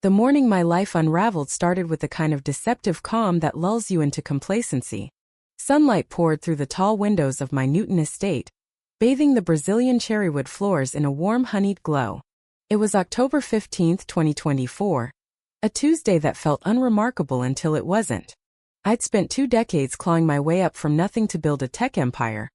The morning my life unraveled started with the kind of deceptive calm that lulls you into complacency. Sunlight poured through the tall windows of my Newton estate, bathing the Brazilian cherrywood floors in a warm honeyed glow. It was October 15, 2024, a Tuesday that felt unremarkable until it wasn't. I'd spent 2 decades clawing my way up from nothing to build a tech empire.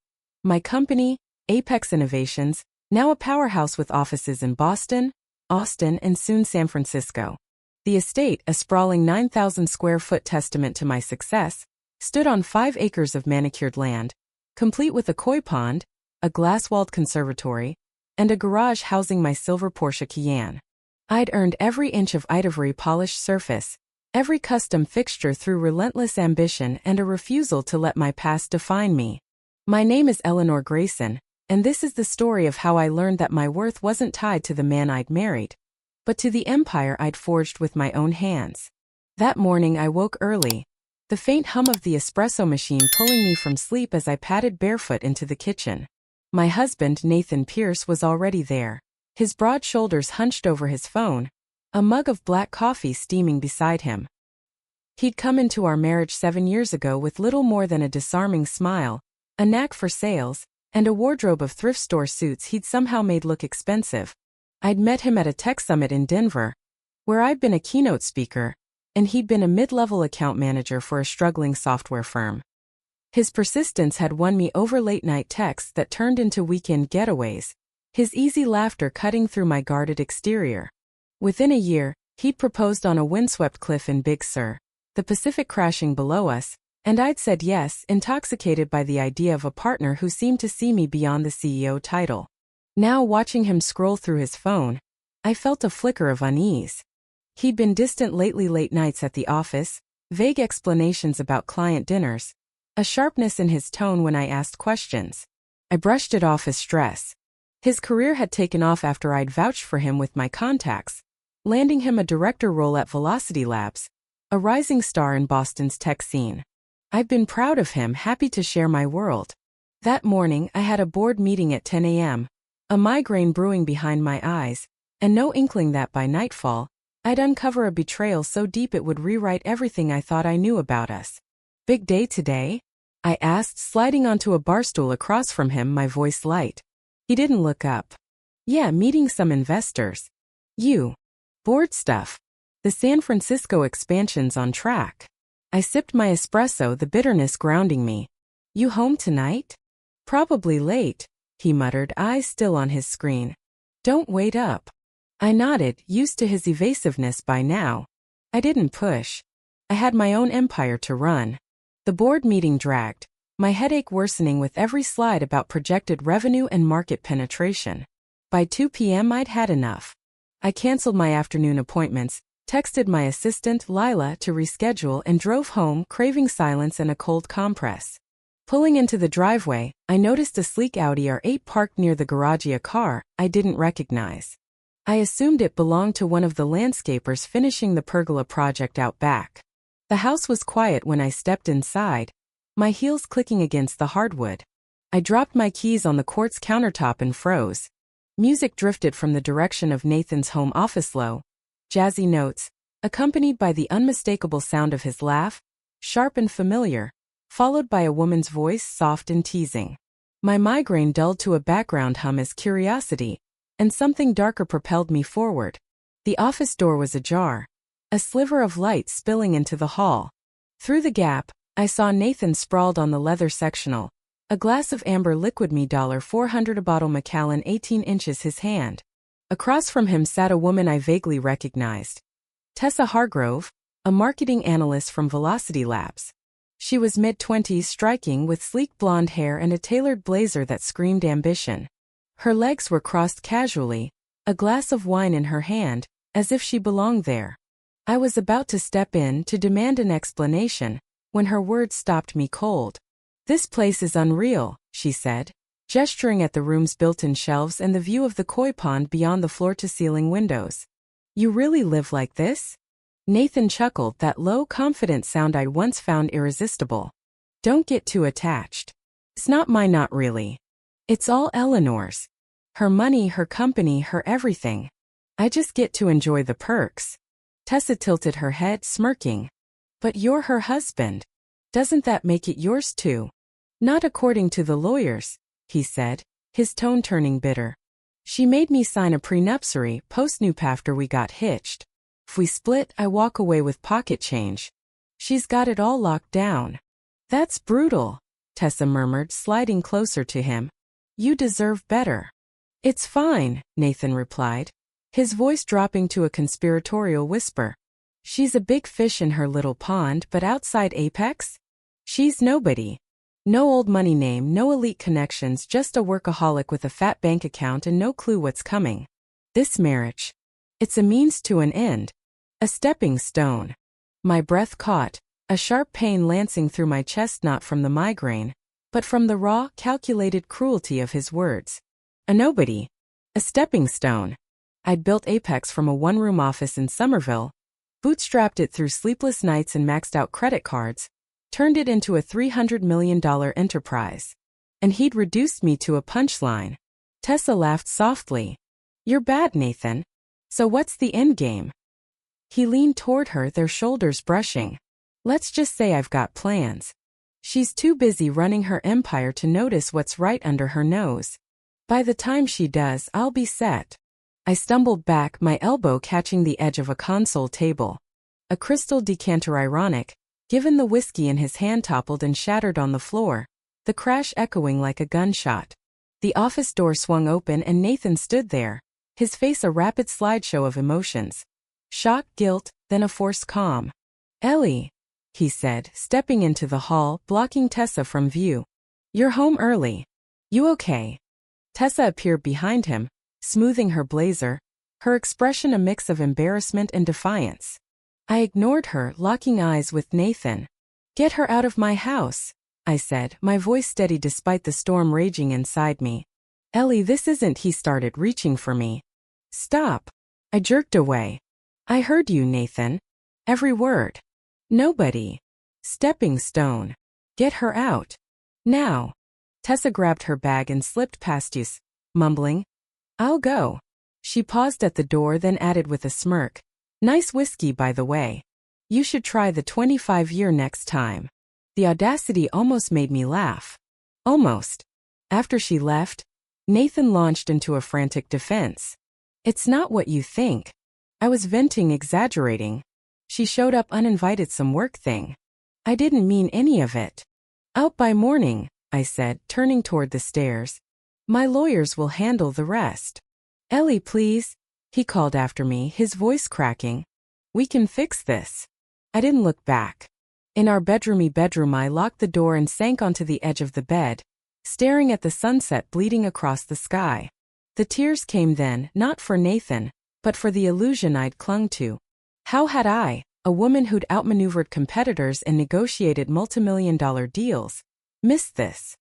My company, Apex Innovations, now a powerhouse with offices in Boston, Austin, and soon San Francisco. The estate, a sprawling 9,000 square foot testament to my success, stood on 5 acres of manicured land, complete with a koi pond, a glass-walled conservatory, and a garage housing my silver Porsche Cayenne. I'd earned every inch of ivory-polished surface, every custom fixture through relentless ambition and a refusal to let my past define me. My name is Eleanor Grayson, and this is the story of how I learned that my worth wasn't tied to the man I'd married, but to the empire I'd forged with my own hands. That morning I woke early, the faint hum of the espresso machine pulling me from sleep as I padded barefoot into the kitchen. My husband, Nathan Pierce, was already there, his broad shoulders hunched over his phone, a mug of black coffee steaming beside him. He'd come into our marriage 7 years ago with little more than a disarming smile, a knack for sales, and a wardrobe of thrift store suits he'd somehow made look expensive. I'd met him at a tech summit in Denver, where I'd been a keynote speaker, and he'd been a mid-level account manager for a struggling software firm. His persistence had won me over late-night texts that turned into weekend getaways, his easy laughter cutting through my guarded exterior. Within a year, he'd proposed on a windswept cliff in Big Sur, the Pacific crashing below us, and I'd said yes, intoxicated by the idea of a partner who seemed to see me beyond the CEO title. Now, watching him scroll through his phone, I felt a flicker of unease. He'd been distant lately, late nights at the office, vague explanations about client dinners, a sharpness in his tone when I asked questions. I brushed it off as stress. His career had taken off after I'd vouched for him with my contacts, landing him a director role at Velocity Labs, a rising star in Boston's tech scene. I've been proud of him, happy to share my world. That morning, I had a board meeting at 10 a.m., a migraine brewing behind my eyes, and no inkling that by nightfall, I'd uncover a betrayal so deep it would rewrite everything I thought I knew about us. Big day today? I asked, sliding onto a bar stool across from him, my voice light. He didn't look up. Yeah, meeting some investors. You. Board stuff. The San Francisco expansion's on track. I sipped my espresso, the bitterness grounding me. You home tonight? Probably late, he muttered, eyes still on his screen. Don't wait up. I nodded, used to his evasiveness by now. I didn't push. I had my own empire to run. The board meeting dragged, my headache worsening with every slide about projected revenue and market penetration. By 2 p.m. I'd had enough. I canceled my afternoon appointments, texted my assistant, Lila, to reschedule and drove home, craving silence and a cold compress. Pulling into the driveway, I noticed a sleek Audi R8 parked near the garage, a car I didn't recognize. I assumed it belonged to one of the landscapers finishing the pergola project out back. The house was quiet when I stepped inside, my heels clicking against the hardwood. I dropped my keys on the quartz countertop and froze. Music drifted from the direction of Nathan's home office, low, jazzy notes, accompanied by the unmistakable sound of his laugh, sharp and familiar, followed by a woman's voice, soft and teasing. My migraine dulled to a background hum as curiosity and something darker propelled me forward. The office door was ajar, a sliver of light spilling into the hall. Through the gap, I saw Nathan sprawled on the leather sectional, a glass of amber liquid, me $400 a bottle, Macallan 18 inches his hand. Across from him sat a woman I vaguely recognized. Tessa Hargrove, a marketing analyst from Velocity Labs. She was mid-20s, striking, with sleek blonde hair and a tailored blazer that screamed ambition. Her legs were crossed casually, a glass of wine in her hand, as if she belonged there. I was about to step in to demand an explanation, when her words stopped me cold. This place is unreal, she said, gesturing at the room's built-in shelves and the view of the koi pond beyond the floor-to-ceiling windows. You really live like this? Nathan chuckled, that low, confident sound I'd once found irresistible. Don't get too attached. It's not mine, not really. It's all Eleanor's. Her money, her company, her everything. I just get to enjoy the perks. Tessa tilted her head, smirking. But you're her husband. Doesn't that make it yours too? Not according to the lawyers, he said, his tone turning bitter. She made me sign a prenuptiary post-nup after we got hitched. If we split, I walk away with pocket change. She's got it all locked down. That's brutal, Tessa murmured, sliding closer to him. You deserve better. It's fine, Nathan replied, his voice dropping to a conspiratorial whisper. She's a big fish in her little pond, but outside Apex? She's nobody. No old money name, no elite connections, just a workaholic with a fat bank account and no clue what's coming. This marriage. It's a means to an end. A stepping stone. My breath caught, a sharp pain lancing through my chest, not from the migraine, but from the raw, calculated cruelty of his words. A nobody. A stepping stone. I'd built Apex from a one-room office in Somerville, bootstrapped it through sleepless nights and maxed out credit cards, turned it into a $300 million enterprise. And he'd reduced me to a punchline. Tessa laughed softly. You're bad, Nathan. So what's the endgame? He leaned toward her, their shoulders brushing. Let's just say I've got plans. She's too busy running her empire to notice what's right under her nose. By the time she does, I'll be set. I stumbled back, my elbow catching the edge of a console table. A crystal decanter, ironic, given the whiskey in his hand, toppled and shattered on the floor, the crash echoing like a gunshot. The office door swung open and Nathan stood there, his face a rapid slideshow of emotions. Shock, guilt, then a forced calm. Ellie, he said, stepping into the hall, blocking Tessa from view. You're home early. You okay? Tessa appeared behind him, smoothing her blazer, her expression a mix of embarrassment and defiance. I ignored her, locking eyes with Nathan. Get her out of my house, I said, my voice steady despite the storm raging inside me. Ellie, this isn't, he started, reaching for me. Stop. I jerked away. I heard you, Nathan. Every word. Nobody. Stepping stone. Get her out. Now. Tessa grabbed her bag and slipped past us, mumbling, I'll go. She paused at the door, then added with a smirk. Nice whiskey, by the way. You should try the 25-year next time. The audacity almost made me laugh. Almost. After she left, Nathan launched into a frantic defense. It's not what you think. I was venting, exaggerating. She showed up uninvited, some work thing. I didn't mean any of it. Out by morning, I said, turning toward the stairs. My lawyers will handle the rest. Ellie, please, he called after me, his voice cracking. We can fix this. I didn't look back. In our bedroom, I locked the door and sank onto the edge of the bed, staring at the sunset bleeding across the sky. The tears came then, not for Nathan, but for the illusion I'd clung to. How had I, a woman who'd outmaneuvered competitors and negotiated multimillion-dollar deals, missed this?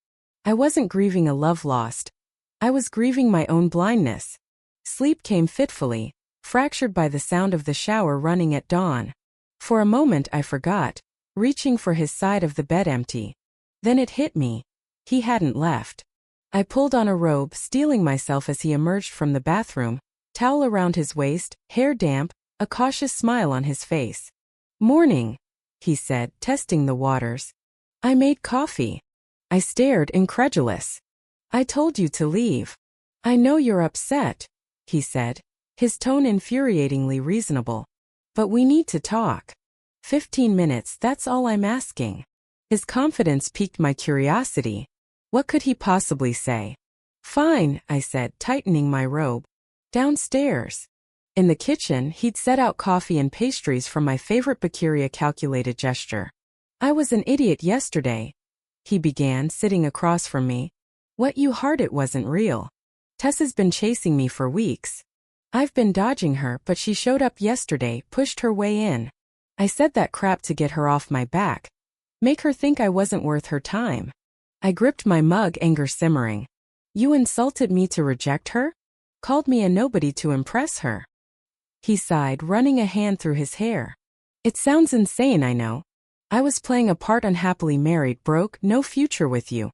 I wasn't grieving a love lost. I was grieving my own blindness. Sleep came fitfully, fractured by the sound of the shower running at dawn. For a moment I forgot, reaching for his side of the bed empty. Then it hit me. He hadn't left. I pulled on a robe, steeling myself as he emerged from the bathroom, towel around his waist, hair damp, a cautious smile on his face. Morning, he said, testing the waters. I made coffee. I stared, incredulous. I told you to leave. I know you're upset, he said, his tone infuriatingly reasonable. But we need to talk. 15 minutes, that's all I'm asking. His confidence piqued my curiosity. What could he possibly say? Fine, I said, tightening my robe. Downstairs. In the kitchen, he'd set out coffee and pastries from my favorite bakery, a calculated gesture. I was an idiot yesterday, he began, sitting across from me. What you heard, it wasn't real. Tessa's been chasing me for weeks. I've been dodging her, but she showed up yesterday, pushed her way in. I said that crap to get her off my back. Make her think I wasn't worth her time. I gripped my mug, anger simmering. You insulted me to reject her? Called me a nobody to impress her? He sighed, running a hand through his hair. It sounds insane, I know. I was playing a part, unhappily married, broke, no future with you.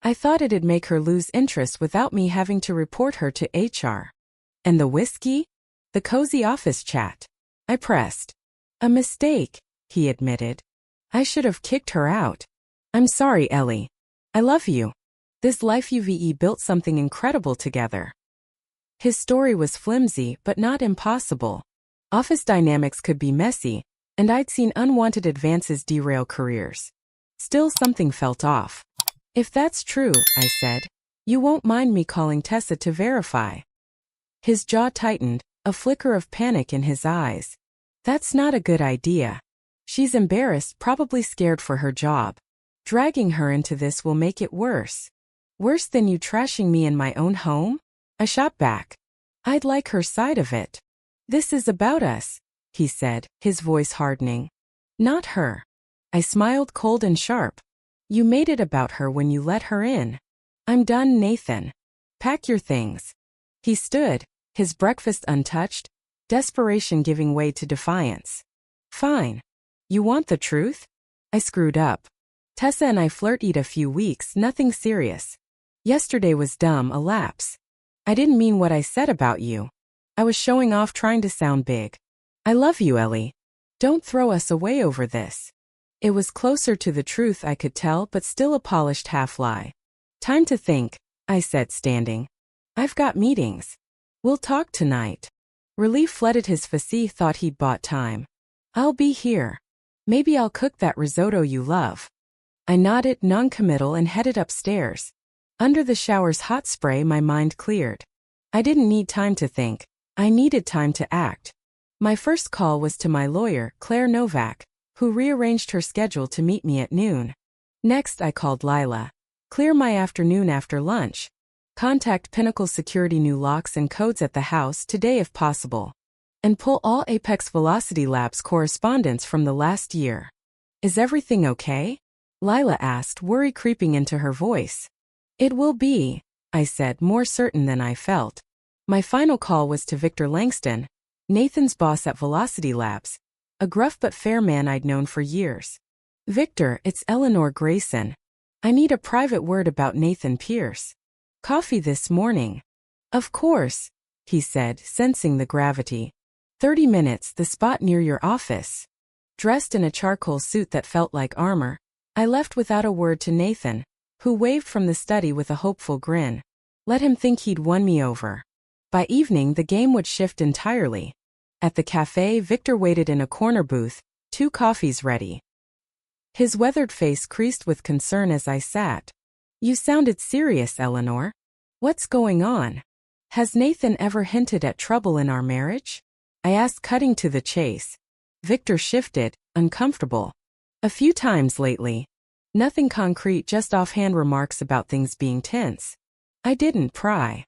I thought it'd make her lose interest without me having to report her to HR. And the whiskey? The cozy office chat. I pressed. A mistake, he admitted. I should have kicked her out. I'm sorry, Ellie. I love you. This life you've built something incredible together. His story was flimsy but not impossible. Office dynamics could be messy, and I'd seen unwanted advances derail careers. Still, something felt off. If that's true, I said, you won't mind me calling Tessa to verify. His jaw tightened, a flicker of panic in his eyes. That's not a good idea. She's embarrassed, probably scared for her job. Dragging her into this will make it worse. Worse than you trashing me in my own home? I shot back. I'd like her side of it. This is about us, he said, his voice hardening. Not her. I smiled cold and sharp. You made it about her when you let her in. I'm done, Nathan. Pack your things. He stood, his breakfast untouched, desperation giving way to defiance. Fine. You want the truth? I screwed up. Tessa and I flirted a few weeks, nothing serious. Yesterday was dumb, a lapse. I didn't mean what I said about you. I was showing off, trying to sound big. I love you, Ellie. Don't throw us away over this. It was closer to the truth, I could tell, but still a polished half-lie. Time to think, I said, standing. I've got meetings. We'll talk tonight. Relief flooded his face, thought he'd bought time. I'll be here. Maybe I'll cook that risotto you love. I nodded, non-committal, and headed upstairs. Under the shower's hot spray, my mind cleared. I didn't need time to think. I needed time to act. My first call was to my lawyer, Claire Novak, who rearranged her schedule to meet me at noon. Next, I called Lila. Clear my afternoon after lunch. Contact Pinnacle Security, new locks and codes at the house today if possible. And pull all Apex Velocity Labs correspondence from the last year. Is everything okay? Lila asked, worry creeping into her voice. It will be, I said, more certain than I felt. My final call was to Victor Langston, Nathan's boss at Velocity Labs, a gruff but fair man I'd known for years. Victor, it's Eleanor Grayson. I need a private word about Nathan Pierce. Coffee this morning. Of course, he said, sensing the gravity. 30 minutes, the spot near your office. Dressed in a charcoal suit that felt like armor, I left without a word to Nathan, who waved from the study with a hopeful grin. Let him think he'd won me over. By evening, the game would shift entirely. At the cafe, Victor waited in a corner booth, 2 coffees ready. His weathered face creased with concern as I sat. You sounded serious, Eleanor. What's going on? Has Nathan ever hinted at trouble in our marriage? I asked, cutting to the chase. Victor shifted, uncomfortable. A few times lately. Nothing concrete, just offhand remarks about things being tense. I didn't pry.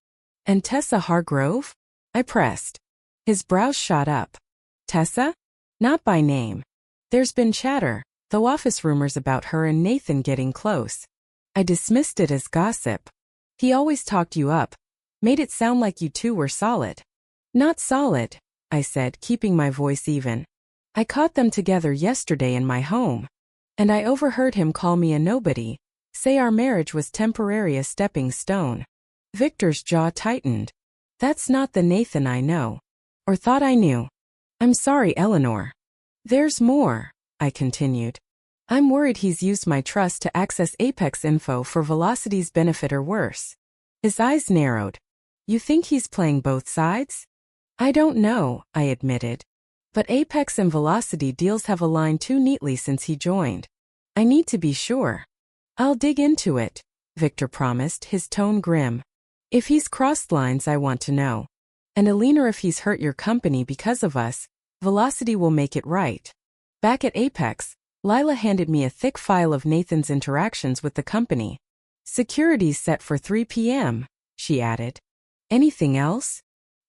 And Tessa Hargrove? I pressed. His brows shot up. Tessa? Not by name. There's been chatter, though office rumors about her and Nathan getting close. I dismissed it as gossip. He always talked you up, made it sound like you two were solid. Not solid, I said, keeping my voice even. I caught them together yesterday in my home. And I overheard him call me a nobody, say our marriage was temporary, a stepping stone. Victor's jaw tightened. That's not the Nathan I know. Or thought I knew. I'm sorry, Eleanor. There's more, I continued. I'm worried he's used my trust to access Apex info for Velocity's benefit or worse. His eyes narrowed. You think he's playing both sides? I don't know, I admitted. But Apex and Velocity deals have aligned too neatly since he joined. I need to be sure. I'll dig into it, Victor promised, his tone grim. If he's crossed lines, I want to know. And Eleanor, if he's hurt your company because of us, Velocity will make it right. Back at Apex, Lila handed me a thick file of Nathan's interactions with the company. Security's set for 3 p.m., she added. Anything else?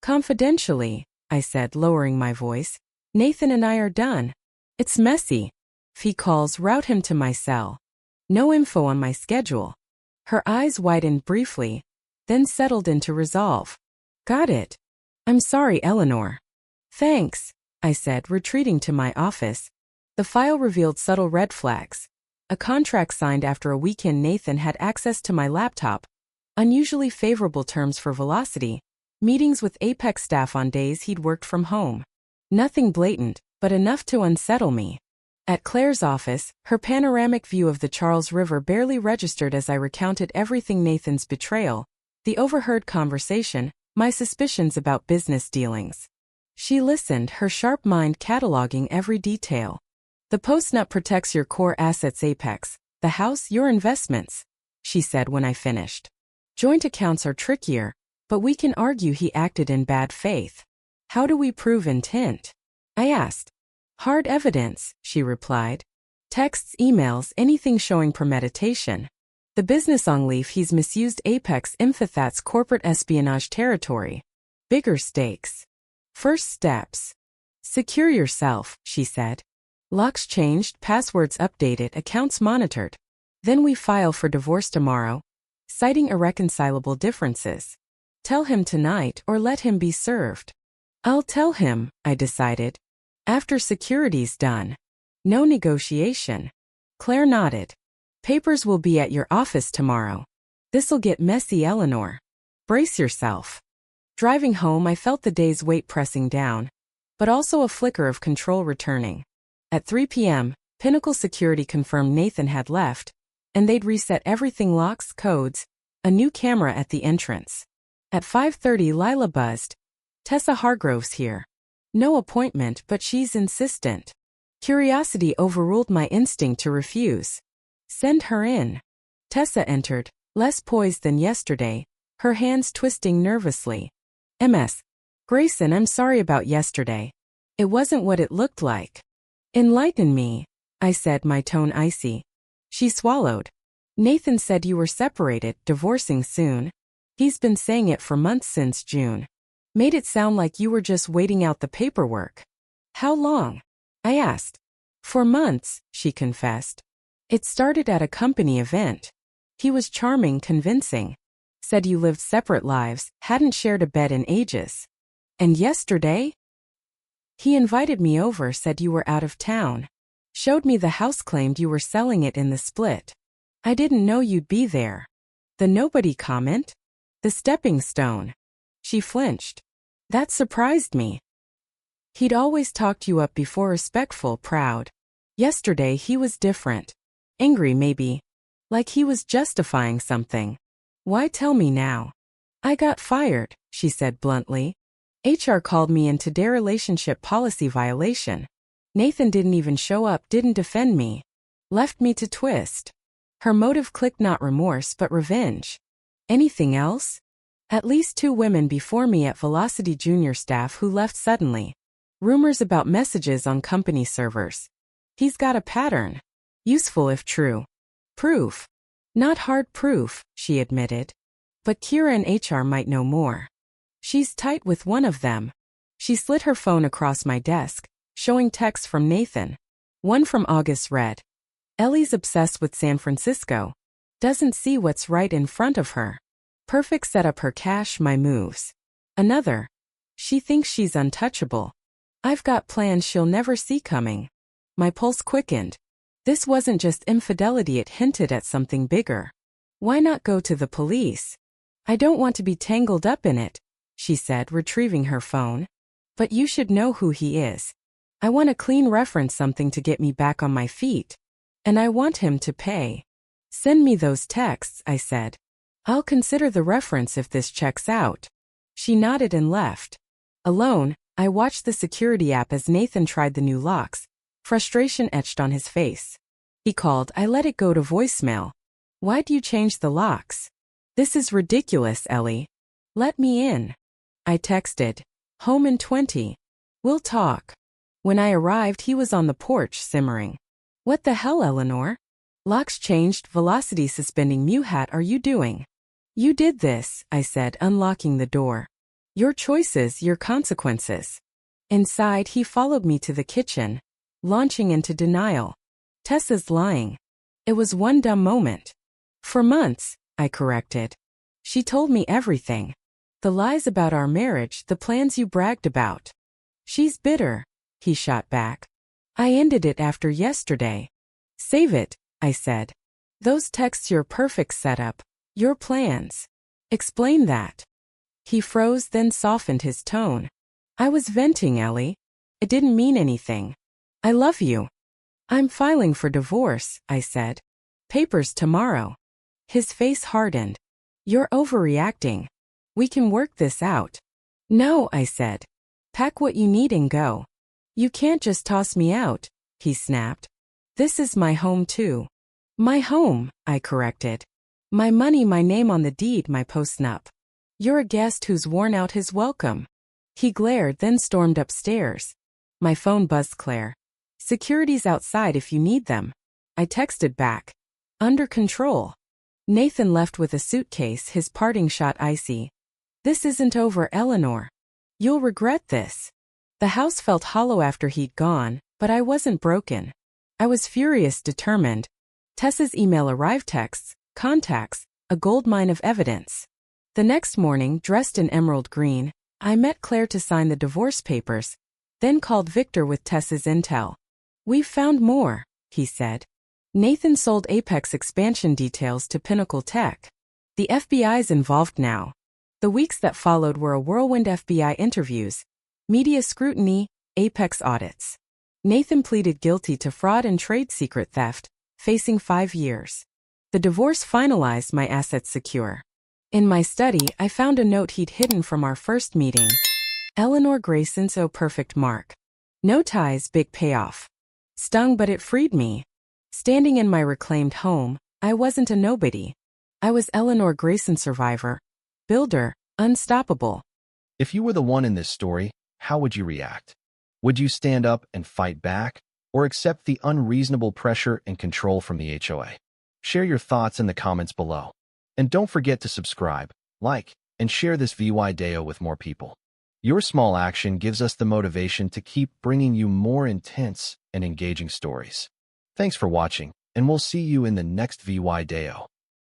Confidentially, I said, lowering my voice. Nathan and I are done. It's messy. Fee calls route him to my cell. No info on my schedule. Her eyes widened briefly, then settled into resolve. Got it. I'm sorry, Eleanor. Thanks, I said, retreating to my office. The file revealed subtle red flags. A contract signed after a weekend. Nathan had access to my laptop. Unusually favorable terms for Velocity. Meetings with Apex staff on days he'd worked from home. Nothing blatant, but enough to unsettle me. At Claire's office, her panoramic view of the Charles River barely registered as I recounted everything: Nathan's betrayal, the overheard conversation, my suspicions about business dealings. She listened, her sharp mind cataloging every detail. The post-nut protects your core assets apex, the house, your investments, she said when I finished. Joint accounts are trickier, but we can argue he acted in bad faith. How do we prove intent? I asked. Hard evidence, she replied. Texts, emails, anything showing premeditation. The business on leaf he's misused apex info, that's corporate espionage territory. Bigger stakes. First steps. Secure yourself, she said. Locks changed, passwords updated, accounts monitored. Then we file for divorce tomorrow, citing irreconcilable differences. Tell him tonight or let him be served. I'll tell him, I decided. After security's done. No negotiation. Claire nodded. Papers will be at your office tomorrow. This'll get messy, Eleanor. Brace yourself. Driving home, I felt the day's weight pressing down, but also a flicker of control returning. At 3 p.m., Pinnacle Security confirmed Nathan had left, and they'd reset everything: locks, codes, a new camera at the entrance. At 5:30, Lila buzzed. Tessa Hargrove's here. No appointment, but she's insistent. Curiosity overruled my instinct to refuse. Send her in. Tessa entered, less poised than yesterday, her hands twisting nervously. Ms. Grayson, I'm sorry about yesterday. It wasn't what it looked like. Enlighten me, I said, my tone icy. She swallowed. Nathan said you were separated, divorcing soon. He's been saying it for months, since June. Made it sound like you were just waiting out the paperwork. How long? I asked. For months, she confessed. It started at a company event. He was charming, convincing. Said you lived separate lives, hadn't shared a bed in ages. And yesterday? He invited me over, said you were out of town. Showed me the house, claimed you were selling it in the split. I didn't know you'd be there. The nobody comment? The stepping stone. She flinched. That surprised me. He'd always talked you up before, respectful, proud. Yesterday he was different. Angry maybe. Like he was justifying something. Why tell me now? I got fired, she said bluntly. HR called me into their relationship policy violation. Nathan didn't even show up, didn't defend me. Left me to twist. Her motive clicked, not remorse but revenge. Anything else? At least 2 women before me at Velocity junior staff who left suddenly. Rumors about messages on company servers. He's got a pattern. Useful if true. Proof. Not hard proof, she admitted. But Kira and HR might know more. She's tight with one of them. She slid her phone across my desk, showing texts from Nathan. One from August read. Ellie's obsessed with San Francisco. Doesn't see what's right in front of her. Perfect setup, her cash, my moves. Another. She thinks she's untouchable. I've got plans she'll never see coming. My pulse quickened. This wasn't just infidelity, it hinted at something bigger. Why not go to the police? I don't want to be tangled up in it, she said, retrieving her phone. But you should know who he is. I want a clean reference, something to get me back on my feet. And I want him to pay. Send me those texts, I said. I'll consider the reference if this checks out. She nodded and left. Alone, I watched the security app as Nathan tried the new locks. Frustration etched on his face. He called. I let it go to voicemail. Why'd you change the locks? This is ridiculous, Ellie. Let me in. I texted. Home in 20. We'll talk. When I arrived, he was on the porch, simmering. What the hell, Eleanor? Locks changed, Velocity suspending Muhat, are you doing? You did this, I said, unlocking the door. Your choices, your consequences. Inside, he followed me to the kitchen, launching into denial. Tessa's lying. It was one dumb moment. For months, I corrected. She told me everything. The lies about our marriage, the plans you bragged about. She's bitter, he shot back. I ended it after yesterday. Save it, I said. Those texts, your perfect setup. Your plans. Explain that. He froze, then softened his tone. I was venting, Ellie. It didn't mean anything. I love you. I'm filing for divorce, I said. Papers tomorrow. His face hardened. You're overreacting. We can work this out. No, I said. Pack what you need and go. You can't just toss me out, he snapped. This is my home too. My home, I corrected. My money, my name on the deed, my postnup. You're a guest who's worn out his welcome. He glared, then stormed upstairs. My phone buzzed. Claire. Security's outside if you need them. I texted back. Under control. Nathan left with a suitcase, his parting shot icy. This isn't over, Eleanor. You'll regret this. The house felt hollow after he'd gone, but I wasn't broken. I was furious, determined. Tessa's email arrived, texts, contacts, a goldmine of evidence. The next morning, dressed in emerald green, I met Claire to sign the divorce papers, then called Victor with Tessa's intel. We've found more, he said. Nathan sold Apex expansion details to Pinnacle Tech. The FBI's involved now. The weeks that followed were a whirlwind: FBI interviews, media scrutiny, Apex audits. Nathan pleaded guilty to fraud and trade secret theft, facing 5 years. The divorce finalized, my assets secure. In my study, I found a note he'd hidden from our first meeting. Eleanor Grayson, so perfect mark. No ties, big payoff. Stung, but it freed me. Standing in my reclaimed home, I wasn't a nobody. I was Eleanor Grayson, survivor, builder, unstoppable. If you were the one in this story, how would you react? Would you stand up and fight back, or accept the unreasonable pressure and control from the HOA? Share your thoughts in the comments below. And don't forget to subscribe, like, and share this video with more people. Your small action gives us the motivation to keep bringing you more intense and engaging stories. Thanks for watching, and we'll see you in the next video.